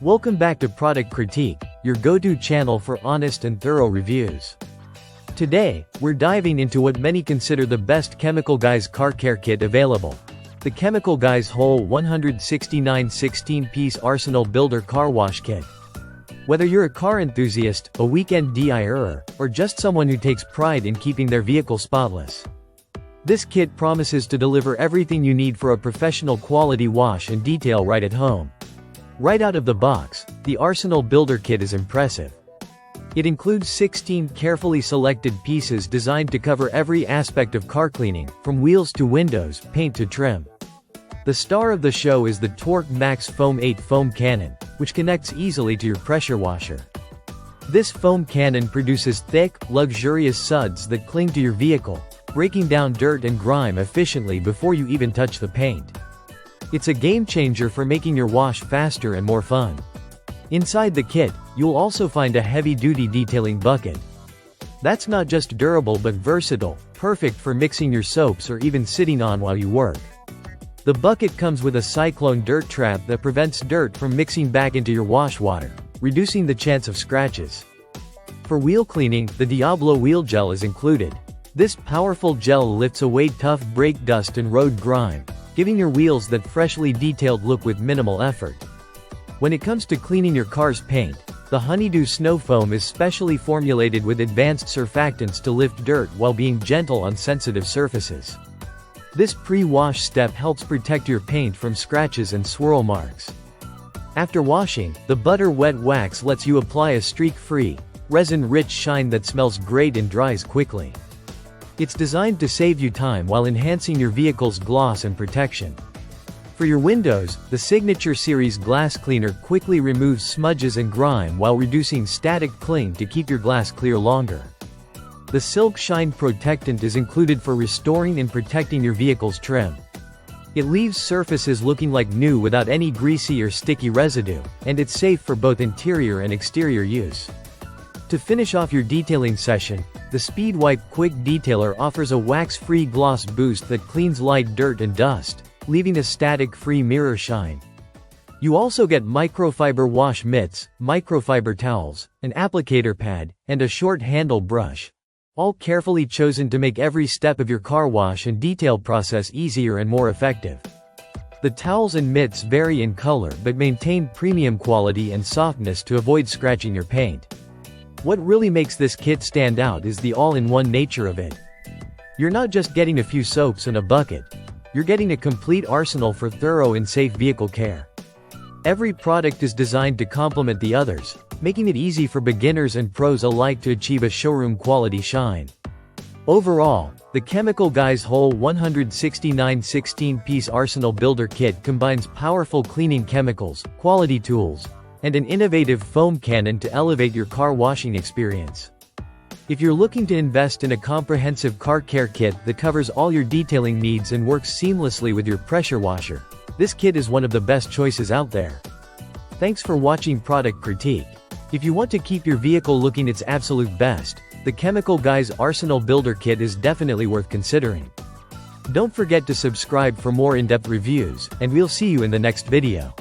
Welcome back to Product Critique, your go-to channel for honest and thorough reviews. Today, we're diving into what many consider the best Chemicalguy's car care kit available. The Chemicalguy's HOL169 16-piece Arsenal Builder Car Wash Kit. Whether you're a car enthusiast, a weekend DIYer, or just someone who takes pride in keeping their vehicle spotless, this kit promises to deliver everything you need for a professional quality wash and detail right at home. Right out of the box, the Arsenal Builder Kit is impressive. It includes 16 carefully selected pieces designed to cover every aspect of car cleaning, from wheels to windows, paint to trim. The star of the show is the Torque Max Foam 8 foam cannon, which connects easily to your pressure washer. This foam cannon produces thick, luxurious suds that cling to your vehicle, breaking down dirt and grime efficiently before you even touch the paint. It's a game-changer for making your wash faster and more fun. Inside the kit, you'll also find a heavy-duty detailing bucket. That's not just durable but versatile, perfect for mixing your soaps or even sitting on while you work. The bucket comes with a cyclone dirt trap that prevents dirt from mixing back into your wash water, reducing the chance of scratches. For wheel cleaning, the Diablo Wheel Gel is included. This powerful gel lifts away tough brake dust and road grime, giving your wheels that freshly detailed look with minimal effort. When it comes to cleaning your car's paint, the Honeydew Snow Foam is specially formulated with advanced surfactants to lift dirt while being gentle on sensitive surfaces. This pre-wash step helps protect your paint from scratches and swirl marks. After washing, the Butter Wet Wax lets you apply a streak-free, resin-rich shine that smells great and dries quickly. It's designed to save you time while enhancing your vehicle's gloss and protection. For your windows, the Signature Series Glass Cleaner quickly removes smudges and grime while reducing static cling to keep your glass clear longer. The Silk Shine Protectant is included for restoring and protecting your vehicle's trim. It leaves surfaces looking like new without any greasy or sticky residue, and it's safe for both interior and exterior use. To finish off your detailing session, the Speed Wipe Quick Detailer offers a wax-free gloss boost that cleans light dirt and dust, leaving a static-free mirror shine. You also get microfiber wash mitts, microfiber towels, an applicator pad, and a short handle brush, all carefully chosen to make every step of your car wash and detail process easier and more effective. The towels and mitts vary in color but maintain premium quality and softness to avoid scratching your paint. What really makes this kit stand out is the all-in-one nature of it. You're not just getting a few soaps and a bucket. You're getting a complete arsenal for thorough and safe vehicle care. Every product is designed to complement the others, making it easy for beginners and pros alike to achieve a showroom-quality shine. Overall, the Chemicalguy's HOL169 16-piece Arsenal Builder Kit combines powerful cleaning chemicals, quality tools, and an innovative foam cannon to elevate your car washing experience. If you're looking to invest in a comprehensive car care kit that covers all your detailing needs and works seamlessly with your pressure washer, this kit is one of the best choices out there. Thanks for watching Product Critique. If you want to keep your vehicle looking its absolute best, the Chemicalguy's Arsenal Builder Kit is definitely worth considering. Don't forget to subscribe for more in-depth reviews, and we'll see you in the next video.